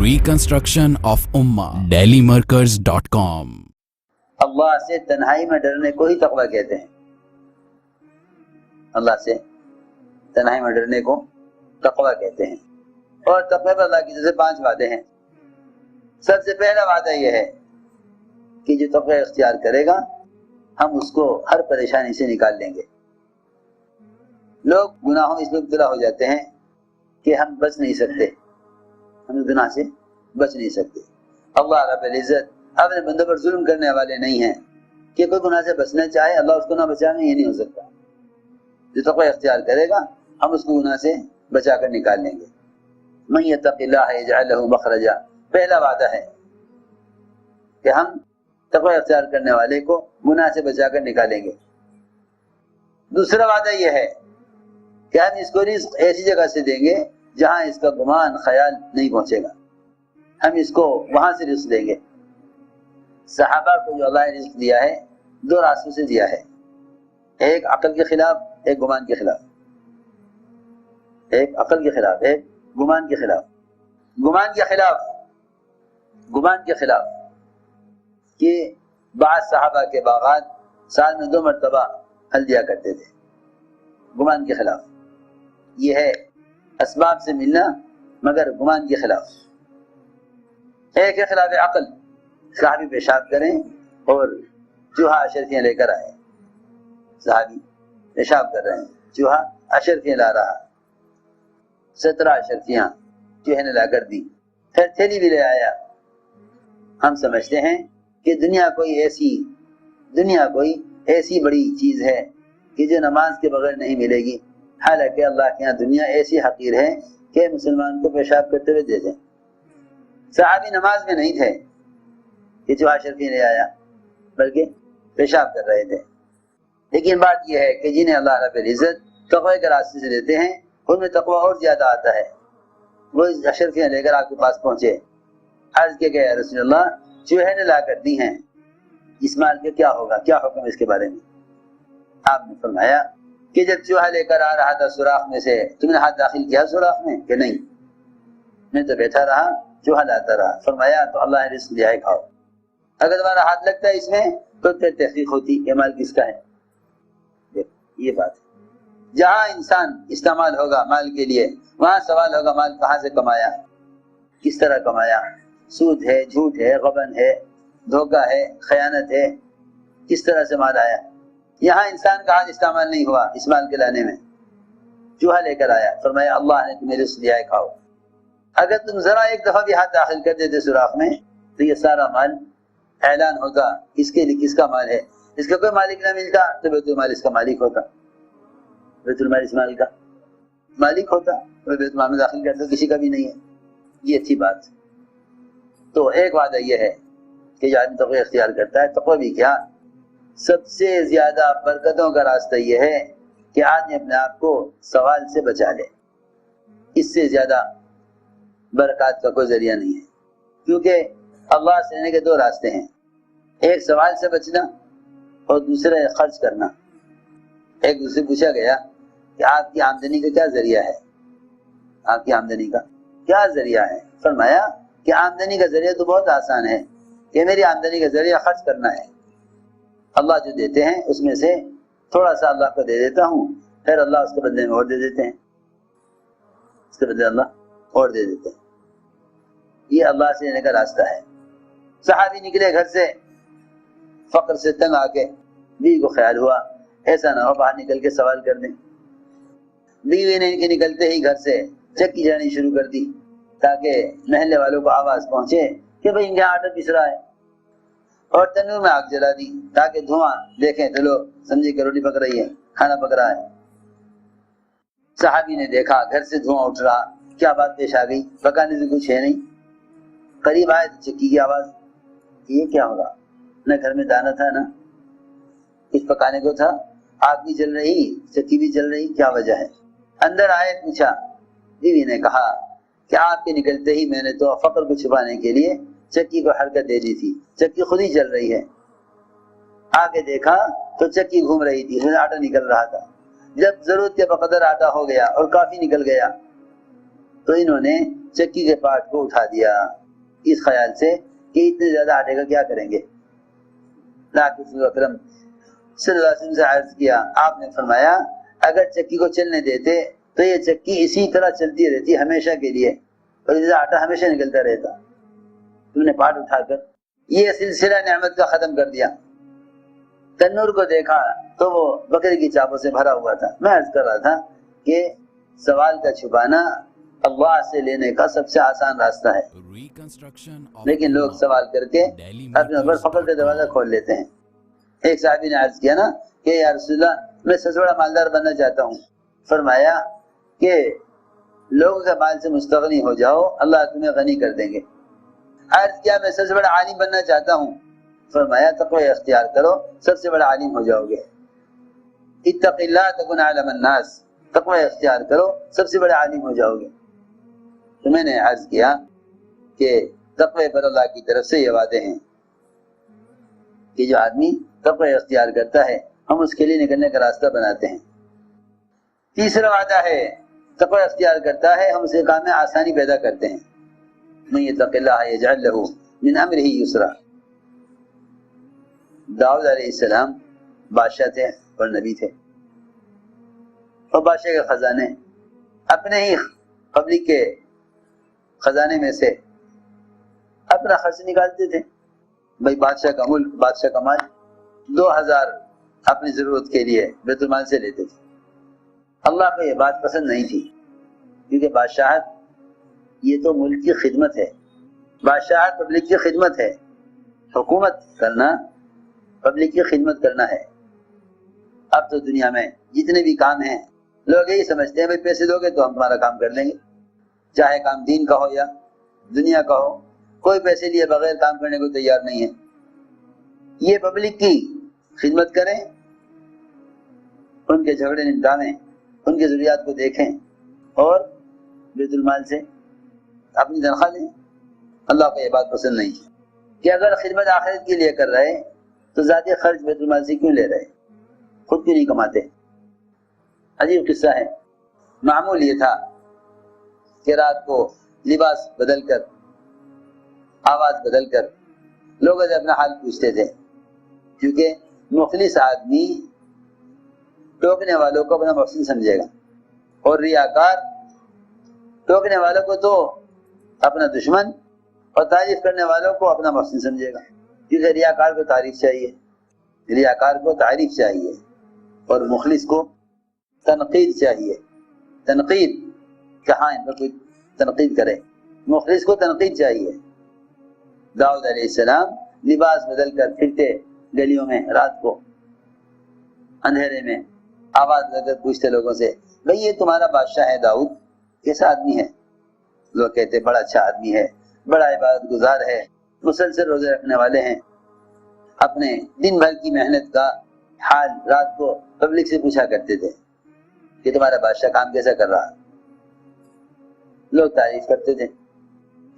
Reconstruction of Ummah. DailyMarkers.com. اللہ سے تنہائی میں ڈرنے کو ہی تقوی کہتے ہیں. اللہ سے تنہائی میں ڈرنے کو تقوی کہتے ہیں. اور تقوی پر اللہ کی طرف سے 5 وعدے ہیں. سب سے پہلا وعدہ یہ ہے کہ جو تقوی اختیار کرے گا ہم اس کو ہر پریشانی سے نکال لیں گے. لوگ گناہوں میں اس میں مبتلا ہو جاتے ہیں کہ ہم بچ نہیں سکتے، ہم گناہ سے بچ نہیں سکتے. اللہ رب العزت اپنے بندوں پر ظلم کرنے والے نہیں ہیں کہ کوئی گناہ سے بچنا چاہے اللہ اس کو نہ بچانے، یہ نہیں ہو سکتا. جو تقوی اختیار کرے گا ہم اس کو گناہ سے بچا کر نکال لیں گے. من یتق اللہ یجعل له مخرجا، پہلا وعدہ ہے کہ ہم تقوی اختیار کرنے والے کو گناہ سے بچا کر نکالیں گے. دوسرا وعدہ یہ ہے کہ ہم اس کو رزق ایسی جگہ سے دیں گے جہاں اس کا گمان خیال نہیں پہنچے گا. ہم اس کو وہاں سے رزق دیں گے. صحابہ کو جو اللہ نے رزق دیا ہے 2 راستوں سے دیا ہے، ایک عقل کے خلاف، ایک گمان کے خلاف. ایک عقل کے خلاف، ایک گمان کے خلاف. گمان کے خلاف، گمان کے خلاف کہ بعض صحابہ کے باغات سال میں 2 مرتبہ پھل دیا کرتے تھے. گمان کے خلاف یہ ہے اسباب سے ملنا مگر گمان کے خلاف. ایک ہے خلاف عقل، صحابی پیشاب کریں اور چوہا اشرفیاں لے کر آئے. صحابی پیشاب کر رہے ہیں، چوہا اشرفیاں لا رہا، 17 اشرفیاں چوہے نے لا کر دی، پھر تھیلی بھی لے آیا. ہم سمجھتے ہیں کہ دنیا کوئی ایسی بڑی چیز ہے کہ جو نماز کے بغیر نہیں ملے گی. حالانکہ اللہ کے یہاں دنیا ایسی حقیر ہے کہ مسلمان کو پیشاب کرتے ہوئے دے دیں. صحابی نماز میں نہیں تھے کہ جو اشرفی لے آیا، بلکہ پیشاب کر رہے تھے. لیکن بات یہ ہے کہ جنہیں اللہ رب العزت تقوی کے راستے سے دیتے ہیں ان میں تقوی اور زیادہ آتا ہے. وہ اشرفیاں لے کر آپ کے پاس پہنچے، عرض کیا کہ یا رسول اللہ چوہے نے لا کر دی ہیں، اس مال کے کیا ہوگا، کیا حکم اس کے بارے میں؟ آپ نے فرمایا کہ جب چوہا لے کر آ رہا تھا سوراخ میں سے، تم نے ہاتھ داخل کیا سوراخ میں کہ نہیں؟ میں تو بیٹھا رہا، چوہا لاتا رہا. فرمایا تو اللہ نے رزق دیا ہے، کھاؤ. اگر تمہارا ہاتھ لگتا ہے اس میں تو پھر تحقیق ہوتی کہ مال کس کا ہے. یہ بات ہے. جہاں انسان استعمال ہوگا مال کے لیے وہاں سوال ہوگا مال کہاں سے کمایا، کس طرح کمایا. سود ہے، جھوٹ ہے، غبن ہے، دھوکہ ہے، خیانت ہے، کس طرح سے مال آیا. یہاں انسان کا ہاتھ استعمال نہیں ہوا اس مال کے لانے میں، چوہا لے کر آیا. فرمایا اللہ نے تمہیں رزق دیا ہے، کھاؤ. اگر تم ذرا ایک دفعہ بھی ہاتھ داخل کر دیتے سوراخ میں تو یہ سارا مال اعلان ہوتا اس کے لیے کس کا مال ہے. اس کا کوئی مالک نہ ملتا تو بیت المال اس کا مالک ہوتا، بیت المال اس مال کا مالک ہوتا. بیت المال میں داخل کرتا کسی کا بھی نہیں ہے. یہ اچھی بات. تو ایک وعدہ یہ ہے کہ جو آدمی تقوی اختیار کرتا ہے، تقوی بھی کیا، سب سے زیادہ برکتوں کا راستہ یہ ہے کہ آدمی اپنے آپ کو سوال سے بچا لے. اس سے زیادہ برکات کا کوئی ذریعہ نہیں ہے. کیونکہ اللہ سے لینے کے 2 راستے ہیں، ایک سوال سے بچنا اور دوسرا خرچ کرنا. ایک دوسرے پوچھا گیا کہ آپ کی آمدنی کا کیا ذریعہ ہے، آپ کی آمدنی کا کیا ذریعہ ہے. فرمایا کہ آمدنی کا ذریعہ تو بہت آسان ہے کہ میری آمدنی کا ذریعہ خرچ کرنا ہے. اللہ جو دیتے ہیں اس میں سے تھوڑا سا اللہ کو دے دیتا ہوں، پھر اللہ اس کے بدلے میں اور دے دیتے ہیں، اس کے بدلے اللہ اور دے دیتے ہیں. یہ اللہ سے لینے کا راستہ ہے. صحابی نکلے گھر سے فقر سے تنگ آ کے، بیوی کو خیال ہوا ایسا نہ ہو باہر نکل کے سوال کر دیں. بیوی نے نکلتے ہی گھر سے چکی جانی شروع کر دی تاکہ محلے والوں کو آواز پہنچے کہ بھئی ان کے آٹا پس رہا ہے، اور تنور میں آگ جلا دی تاکہ دھواں دیکھیں تو لوگ سمجھے کہ روٹی پک رہی ہے، کھانا پک رہا ہے. صحابی نے دیکھا گھر سے دھواں اٹھ رہا، کیا بات پیش آ گئی، پکانے سے کچھ ہے نہیں. قریب آئے تو چکی کی آواز، یہ کیا ہوگا، نہ گھر میں دانا تھا نہ کچھ پکانے کو تھا، آگ بھی جل رہی چکی بھی جل رہی، کیا وجہ ہے. اندر آئے پوچھا. بیوی نے کہا کہ آپ کے نکلتے ہی میں نے تو فقر کو چھپانے کے لیے چکی کو حرکت دے دی تھی، چکی خود ہی چل رہی ہے. آگے دیکھا تو چکی گھوم رہی تھی، اس میں آٹا نکل رہا تھا. جب ضرورت کے بقدر آٹا ہو گیا اور کافی نکل گیا تو انہوں نے چکی کے پارٹ کو اٹھا دیا اس خیال سے کہ اتنے زیادہ آٹے کا کیا کریں گے۔ رسول اکرم صلی اللہ علیہ وسلم سے عرض کیا، آپ نے فرمایا اگر چکی کو چلنے دیتے تو یہ چکی اسی طرح چلتی رہتی ہمیشہ کے لیے، اور آٹا ہمیشہ نکلتا رہتا۔ تم نے پارٹ اٹھا کر یہ سلسلہ نعمت کا ختم کر دیا۔ تنور کو دیکھا تو وہ بکری کی چاپوں سے بھرا ہوا تھا۔ میں عرض کر رہا تھا کہ سوال کا چھپانا اللہ سے لینے کا سب سے آسان راستہ ہے، لیکن لوگ سوال کر کے اپنے اوپر فقر کا دروازہ کھول لیتے ہیں۔ ایک صحابی نے عرض کیا نا کہ یا رسول اللہ میں سب سے بڑا مالدار بننا چاہتا ہوں۔ فرمایا کہ لوگوں کے مال سے مستغنی ہو جاؤ، اللہ تمہیں غنی کر دیں گے۔ عرض کیا میں سب سے بڑا عالم بننا چاہتا ہوں۔ فرمایا تقوی اختیار کرو، سب سے بڑا عالم ہو جاؤ گے۔ اتق اللہ تکن اعلم الناس، تقوی اختیار کرو، سب سے بڑا عالم ہو جاؤ گے۔ تو میں نے عرض کیا کہ تقوی پر اللہ کی طرف سے یہ وعدے ہیں کہ جو آدمی تقوی اختیار کرتا ہے ہم اس کے لیے نکلنے کا راستہ بناتے ہیں۔ تیسرا وعدہ ہے تقوی اختیار کرتا ہے ہم اس کے کام میں آسانی پیدا کرتے ہیں۔ من یتق اللہ یجعل لہ من امرہ یسرا۔ داؤد علیہ السلام بادشاہ تھے اور نبی تھے، اور بادشاہ کے خزانے اپنے ہی پبلک کے خزانے میں سے اپنا خرچ نکالتے تھے۔ بھائی بادشاہ کا ملک، بادشاہ کا مال 2000 اپنی ضرورت کے لیے بیت المال سے لیتے تھے۔ اللہ کو یہ بات پسند نہیں تھی، کیونکہ بادشاہت یہ تو ملک کی خدمت ہے، بادشاہت پبلک کی خدمت ہے، حکومت کرنا پبلک کی خدمت کرنا ہے۔ اب تو دنیا میں جتنے بھی کام ہیں لوگ یہی سمجھتے ہیں بھائی پیسے دو گے تو ہم تمہارا کام کر لیں گے، چاہے کام دین کا ہو یا دنیا کا ہو، کوئی پیسے لیے بغیر کام کرنے کو تیار نہیں ہے۔ یہ پبلک کی خدمت کریں، ان کے جھگڑے نمٹاویں، ان کی ضروریات کو دیکھیں اور بیت المال سے اپنی تنخواہ لیں۔ اللہ کو یہ بات پسند نہیں کہ اگر خدمت آخرت کے لیے کر رہے تو ذاتی خرچ بیت المال سے کیوں لے رہے، خود کیوں نہیں کماتے۔ عجیب قصہ ہے، معمول یہ تھا کہ رات کو لباس بدل کر، آواز بدل کر لوگوں سے اپنا حال پوچھتے تھے، کیونکہ مخلص آدمی ٹوکنے والوں کو اپنا محسن سمجھے گا، اور ریاکار ٹوکنے والوں کو تو اپنا دشمن اور تعریف کرنے والوں کو اپنا محسن سمجھے گا، کیونکہ ریاکار کو تعریف چاہیے، ریاکار کو تعریف چاہیے اور مخلص کو تنقید چاہیے۔ تنقید کہاں ان پر کوئی تنقید کرے، مخلص کو تنقید چاہیے۔ داؤد علیہ السلام لباس بدل کر پھرتے گلیوں میں، رات کو اندھیرے میں آواز لگ کر پوچھتے لوگوں سے بھئی یہ تمہارا بادشاہ ہے داؤد کیسا آدمی ہے؟ لوگ کہتے بڑا اچھا آدمی ہے، بڑا عبادت گزار ہے، مسلسل روزے رکھنے والے ہیں۔ اپنے دن بھر کی محنت کا حال رات کو پبلک سے پوچھا کرتے تھے کہ تمہارا بادشاہ کام کیسا کر رہا، لوگ تعریف کرتے تھے۔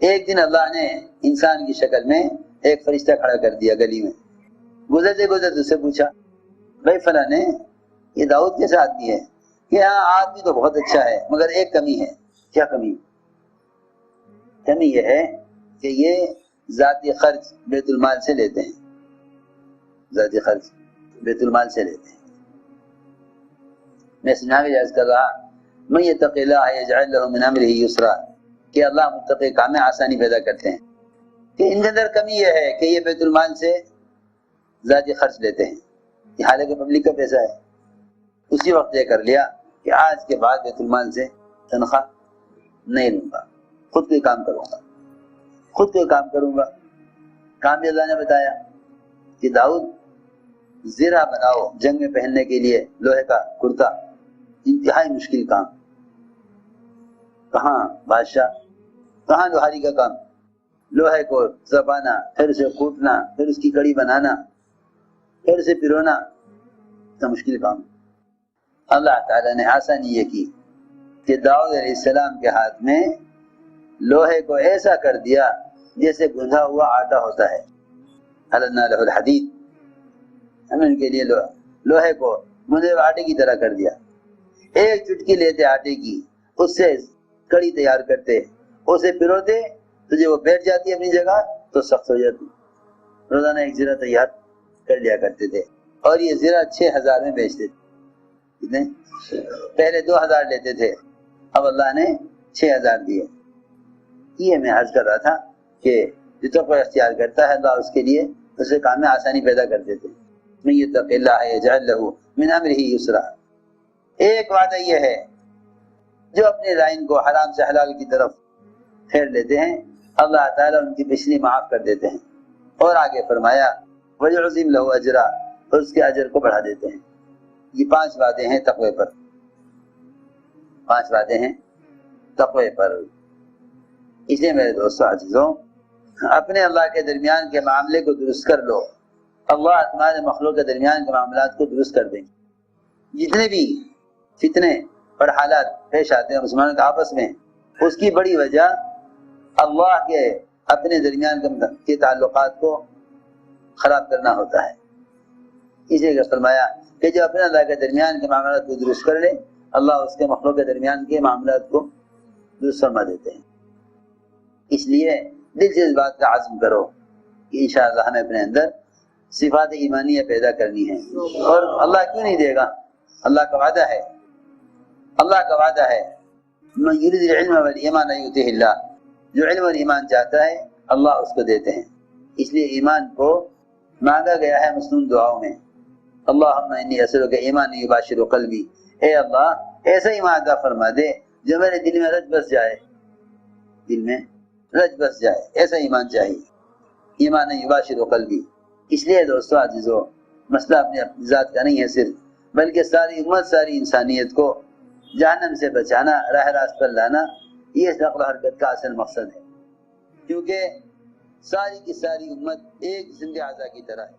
ایک دن اللہ نے انسان کی شکل میں ایک فرشتہ کھڑا کر دیا گلی میں، گزرتے گزرتے اس سے پوچھا بھائی فلاں نے یہ داؤد کیسا آدمی ہے؟ کہ ہاں آدمی تو بہت اچھا ہے مگر ایک کمی ہے۔ کیا کمی؟ کمی یہ ہے کہ یہ ذاتی خرچ بیت المال سے لیتے ہیں، ذاتی خرچ بیت المال سے لیتے ہیں۔ میں سمجھا کے جائز کر رہا من یتق اللہ یجعل لہ من امرہ یسرا، کہ اللہ متقی کام میں آسانی پیدا کرتے ہیں۔ کہ ان کے اندر کمی یہ ہے کہ یہ بیت المال سے ذاتی خرچ لیتے ہیں، یہ حالانکہ پبلک کا پیسہ ہے۔ اسی وقت یہ کر لیا کہ آج کے بعد بیت المال سے تنخواہ نہیں لوں گا، خود کوئی کام کروں گا، خود کوئی کام کروں گا۔ کام بھی اللہ نے بتایا کہ داؤد زرہ بناؤ جنگ میں پہننے کے لیے لوہے کا کرتا، انتہائی مشکل کام۔ کہاں بادشاہ، کہاں لوہاری کا کام، لوہے کو زبانا، پھر اسے کوٹنا، پھر اس کی کڑی بنانا، پھر اسے پرونا، اتنا مشکل کام۔ اللہ تعالیٰ نے آسانی یہ کی کہ داؤد علیہ السلام کے ہاتھ میں لوہے کو ایسا کر دیا جیسے گندھا ہوا آٹا ہوتا ہے۔ علنا لہ الحدید، ہم ان کے لیے لوہے کو گندھے ہوئے آٹے کی طرح کر دیا۔ ایک چٹکی لیتے آٹے کی، اس سے کڑی تیار کرتے، اسے پروتے تو جب وہ بیٹھ جاتی اپنی جگہ تو سخت ہو جاتی۔ روزانہ ایک زرہ تیار کر لیا کرتے تھے، اور یہ زرہ 6000 میں بیچتے تھے۔ کتنے؟ پہلے 2000 لیتے تھے، اب اللہ نے 6000 دیے۔ یہ میں عرض کر رہا تھا کہ جو تقوی اختیار کرتا ہے اللہ اس کے لیے اسے کام میں آسانی پیدا کر دیتے۔ من یتق اللہ یجعل لہ من امرہ یسرا۔ ایک وعدہ یہ ہے، جو اپنے لائن کو حرام سے حلال کی طرف پھیر لیتے ہیں اللہ تعالیٰ ان کی پچھلی معاف کر دیتے ہیں، اور آگے فرمایا وَيُعْظِمْ لَهُ أَجْرًا، اور اس کے اجر کو بڑھا دیتے ہیں۔ یہ 5 وعدے ہیں تقوی پر، 5 وعدے ہیں تقوی پر۔ اس لیے میرے دوستو عزیزوں، اپنے اللہ کے درمیان کے معاملے کو درست کر لو، اللہ تمہارے مخلوق کے درمیان کے معاملات کو درست کر دیں گے۔ جتنے بھی فتنے اور حالات پیش آتے ہیں مسلمانوں کے آپس میں، اس کی بڑی وجہ اللہ کے اپنے درمیان کے تعلقات کو خراب کرنا ہوتا ہے۔ اسی لیے فرمایا کہ جو اپنے اللہ کے درمیان کے معاملات کو درست کر لے اللہ اس کے مخلوق کے درمیان کے معاملات کو درست فرما دیتے ہیں۔ اس لیے دل سے اس بات کا عزم کرو کہ انشاءاللہ ہمیں اپنے اندر صفات ایمانیہ پیدا کرنی ہے، اور اللہ کیوں نہیں دے گا؟ اللہ کا وعدہ ہے، اللہ کا وعدہ ہے من یرید العلم والایمان یؤتیہ اللہ، جو علم اور ایمان چاہتا ہے اللہ اس کو دیتے ہیں۔ اس لیے ایمان کو مانگا گیا ہے مسنون دعاؤں میں، اللہم انی اسألک ایمان یباشر قلبی، اے اللہ ایسا ایمان عطا فرما دے جو میرے دل میں رچ بس جائے، دل میں رچ بس جائے، ایسا ایمان چاہیے، ایمان یباشر قلبی۔ اس لیے دوستو عزیزو، مسئلہ اپنی ذات کا نہیں ہے صرف، بلکہ ساری امت ساری انسانیت کو جہنم سے بچانا، راہ راست پر لانا، یہ اس نقل و حرکت کا اصل مقصد ہے، کیونکہ ساری کی ساری امت ایک جسم کے اعضاء کی طرح ہے۔